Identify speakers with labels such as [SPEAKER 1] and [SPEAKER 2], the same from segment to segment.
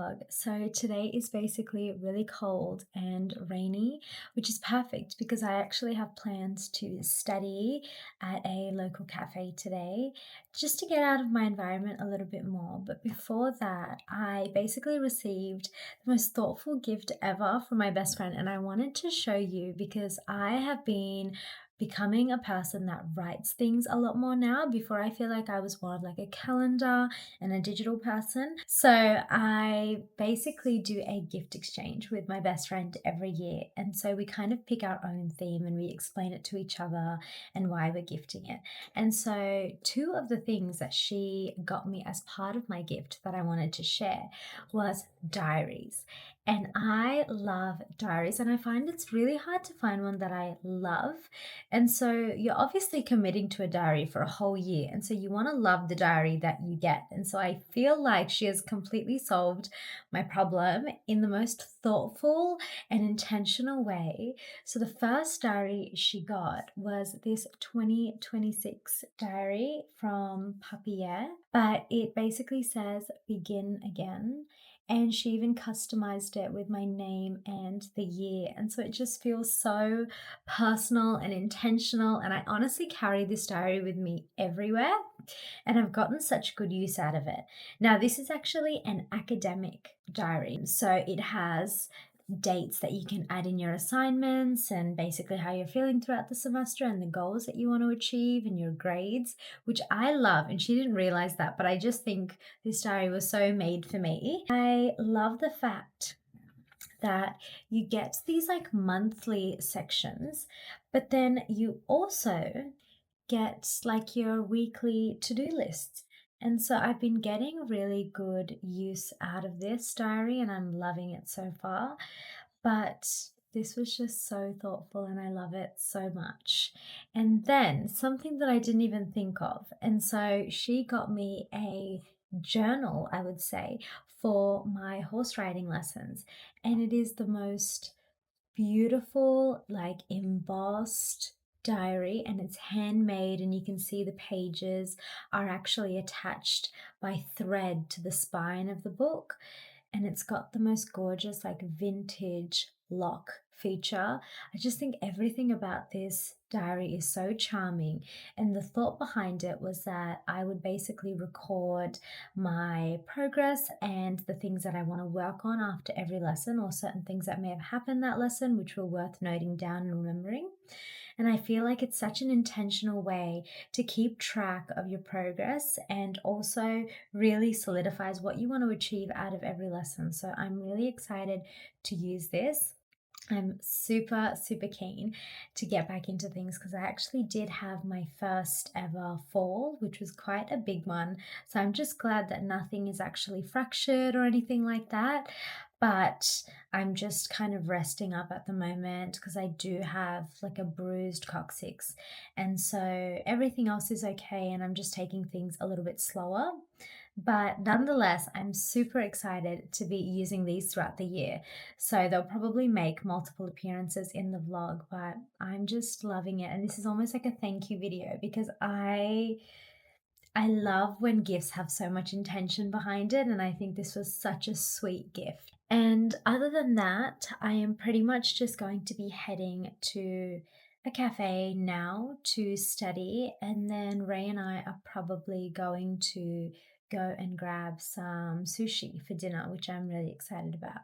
[SPEAKER 1] vlog. So today is basically really cold and rainy, which is perfect because I actually have plans to study at a local cafe today just to get out of my environment a little bit more. But before that, I basically received the most thoughtful gift ever from my best friend, and I wanted to show you because I have been becoming a person that writes things a lot more now. Before, I feel like I was more of like a calendar and a digital person. So I basically do a gift exchange with my best friend every year. And so we kind of pick our own theme and we explain it to each other and why we're gifting it. And so two of the things that she got me as part of my gift that I wanted to share was diaries. And I love diaries, and I find it's really hard to find one that I love. And so you're obviously committing to a diary for a whole year. And so you want to love the diary that you get. And so I feel like she has completely solved my problem in the most thoughtful and intentional way. So the first diary she got was this 2026 diary from Papier, but it basically says begin again. And she even customized it with my name and the year. And so it just feels so personal and intentional. And I honestly carry this diary with me everywhere. And I've gotten such good use out of it. Now, this is actually an academic diary. So it has dates that you can add in your assignments and basically how you're feeling throughout the semester and the goals that you want to achieve and your grades, which I love. And she didn't realize that, but I just think this diary was so made for me. I love the fact that you get these like monthly sections, but then you also get like your weekly to-do lists. And so I've been getting really good use out of this diary and I'm loving it so far. But this was just so thoughtful and I love it so much. And then something that I didn't even think of. And so she got me a journal, I would say, for my horse riding lessons. And it is the most beautiful, like embossed diary, and it's handmade, and you can see the pages are actually attached by thread to the spine of the book. And it's got the most gorgeous, like vintage lock feature. I just think everything about this diary is so charming. And the thought behind it was that I would basically record my progress and the things that I want to work on after every lesson, or certain things that may have happened that lesson, which were worth noting down and remembering. And I feel like it's such an intentional way to keep track of your progress and also really solidifies what you want to achieve out of every lesson. So I'm really excited to use this. I'm super, super keen to get back into things because I actually did have my first ever fall, which was quite a big one. So I'm just glad that nothing is actually fractured or anything like that. But I'm just kind of resting up at the moment because I do have like a bruised coccyx. And so everything else is okay. And I'm just taking things a little bit slower. But nonetheless, I'm super excited to be using these throughout the year. So they'll probably make multiple appearances in the vlog, but I'm just loving it. And this is almost like a thank you video because I love when gifts have so much intention behind it, and I think this was such a sweet gift. And other than that, I am pretty much just going to be heading to a cafe now to study, and then Ray and I are probably going to go and grab some sushi for dinner, which I'm really excited about.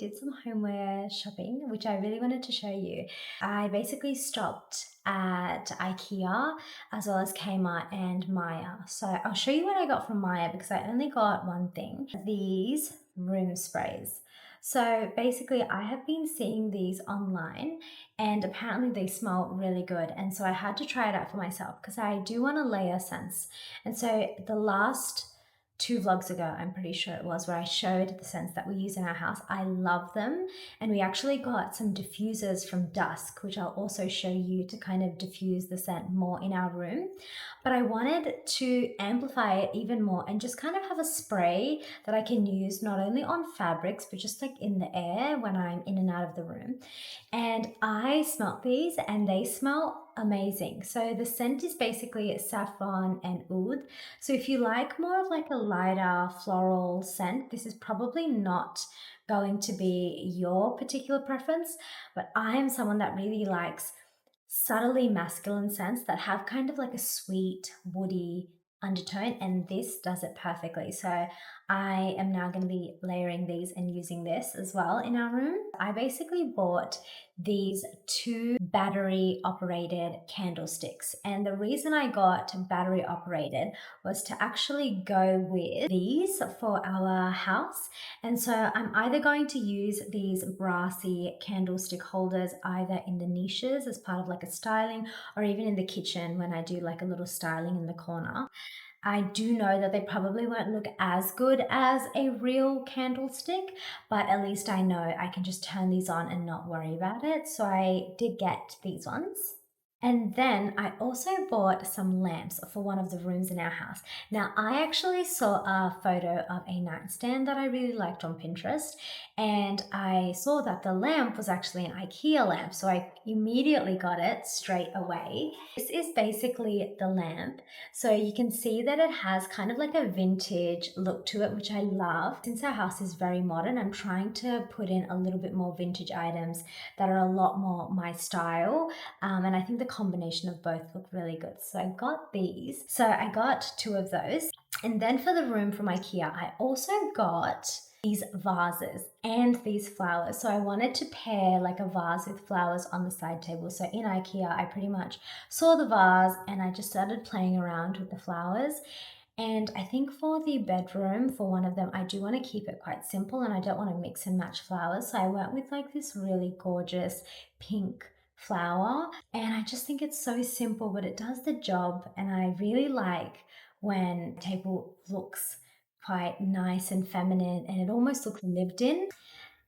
[SPEAKER 1] did some homeware shopping, which I really wanted to show you. I basically stopped at IKEA as well as Kmart and Maya. So I'll show you what I got from Maya because I only got one thing. These room sprays. So basically, I have been seeing these online and apparently they smell really good. And so I had to try it out for myself because I do want a layer sense. And so the last two vlogs ago, I'm pretty sure it was, where I showed the scents that we use in our house. I love them. And we actually got some diffusers from Dusk, which I'll also show you to kind of diffuse the scent more in our room. But I wanted to amplify it even more and just kind of have a spray that I can use not only on fabrics, but just like in the air when I'm in and out of the room. And I smelt these and they smell amazing. So the scent is basically saffron and oud. So if you like more of like a lighter floral scent, this is probably not going to be your particular preference, but I am someone that really likes subtly masculine scents that have kind of like a sweet, woody undertone, and this does it perfectly. So I am now going to be layering these and using this as well in our room. I basically bought these two battery operated candlesticks, and the reason I got battery operated was to actually go with these for our house. And so I'm either going to use these brassy candlestick holders either in the niches as part of like a styling, or even in the kitchen when I do like a little styling in the corner. I do know that they probably won't look as good as a real candlestick, but at least I know I can just turn these on and not worry about it. So I did get these ones. And then I also bought some lamps for one of the rooms in our house. Now, I actually saw a photo of a nightstand that I really liked on Pinterest, and I saw that the lamp was actually an IKEA lamp, so I immediately got it straight away. This is basically the lamp. So you can see that it has kind of like a vintage look to it, which I love. Since our house is very modern, I'm trying to put in a little bit more vintage items that are a lot more my style. And I think the combination of both look really good. So I got these. So I got two of those. And then for the room from IKEA, I also got these vases and these flowers. So I wanted to pair like a vase with flowers on the side table. So in IKEA, I pretty much saw the vase and I just started playing around with the flowers. And I think for the bedroom, for one of them, I do want to keep it quite simple and I don't want to mix and match flowers. So I went with like this really gorgeous pink flower. And I just think it's so simple, but it does the job. And I really like when table looks quite nice and feminine and it almost looks lived in.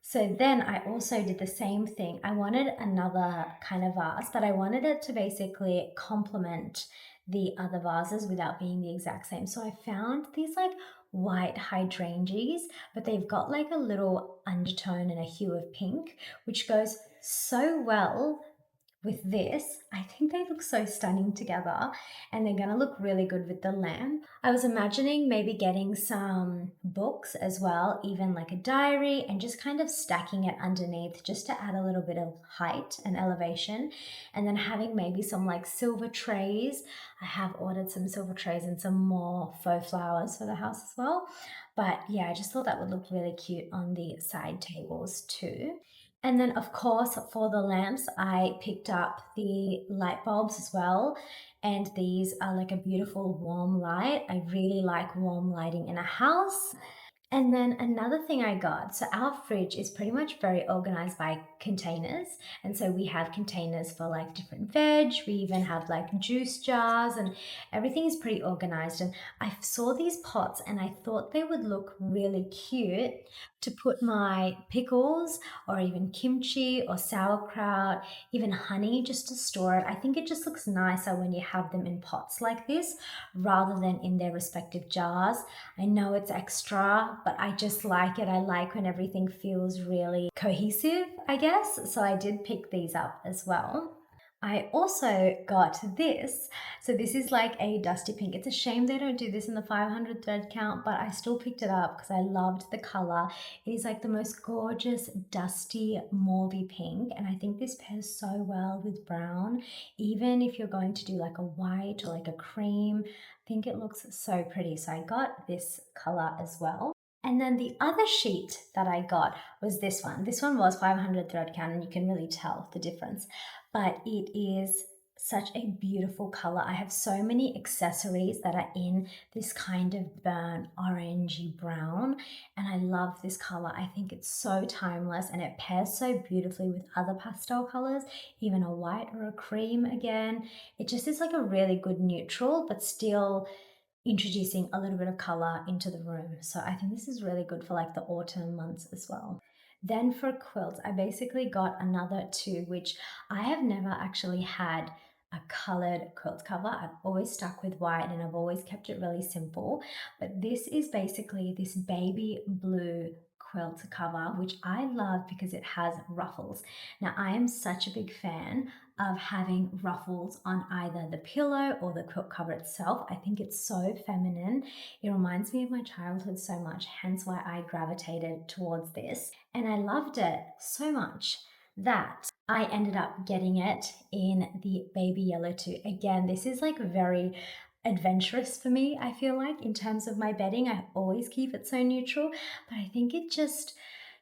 [SPEAKER 1] So then I also did the same thing. I wanted another kind of vase, but I wanted it to basically complement the other vases without being the exact same. So I found these like white hydrangeas, but they've got like a little undertone and a hue of pink, which goes so well with this. I think they look so stunning together and they're going to look really good with the lamp. I was imagining maybe getting some books as well, even like a diary, and just kind of stacking it underneath just to add a little bit of height and elevation. And then having maybe some like silver trays. I have ordered some silver trays and some more faux flowers for the house as well. But yeah, I just thought that would look really cute on the side tables too. And then, of course, for the lamps, I picked up the light bulbs as well. And these are like a beautiful warm light. I really like warm lighting in a house. And then another thing I got, so our fridge is pretty much very organized by containers. And so we have containers for like different veg. We even have like juice jars and everything is pretty organized. And I saw these pots and I thought they would look really cute to put my pickles or even kimchi or sauerkraut, even honey just to store it. I think it just looks nicer when you have them in pots like this rather than in their respective jars. I know it's extra, but I just like it. I like when everything feels really cohesive, I guess. So I did pick these up as well. I also got this. So this is like a dusty pink. It's a shame they don't do this in the 500 thread count, but I still picked it up because I loved the color. It is like the most gorgeous dusty mauvey pink, and I think this pairs so well with brown. Even if you're going to do like a white or like a cream, I think it looks so pretty. So I got this color as well. And then the other sheet that I got was this one. This one was 500 thread count, and you can really tell the difference. But it is such a beautiful color. I have so many accessories that are in this kind of burnt orangey brown, and I love this color. I think it's so timeless and it pairs so beautifully with other pastel colors, even a white or a cream again. It just is like a really good neutral, but still introducing a little bit of color into the room. So I think this is really good for like the autumn months as well. Then for quilts, I basically got another two, which I have never actually had a colored quilt cover. I've always stuck with white and I've always kept it really simple. But this is basically this baby blue quilt cover, which I love because it has ruffles. Now, I am such a big fan of having ruffles on either the pillow or the quilt cover itself. I think it's so feminine. It reminds me of my childhood so much, hence why I gravitated towards this. And I loved it so much that I ended up getting it in the baby yellow too. Again, this is like very adventurous for me, I feel like, in terms of my bedding. I always keep it so neutral, but I think it just,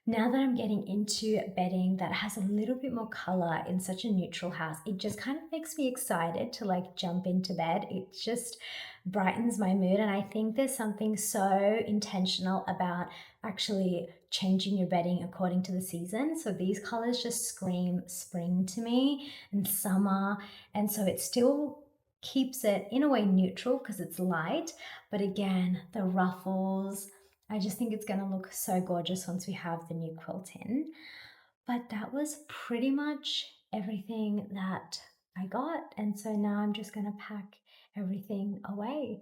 [SPEAKER 1] now that I'm getting into bedding that has a little bit more color in such a neutral house, it just kind of makes me excited to like jump into bed. It just brightens my mood. And I think there's something so intentional about actually changing your bedding according to the season. So these colors just scream spring to me and summer. And so it still keeps it in a way neutral because it's light. But again, the ruffles, I just think it's going to look so gorgeous once we have the new quilt in. But that was pretty much everything that I got. And so now I'm just going to pack everything away.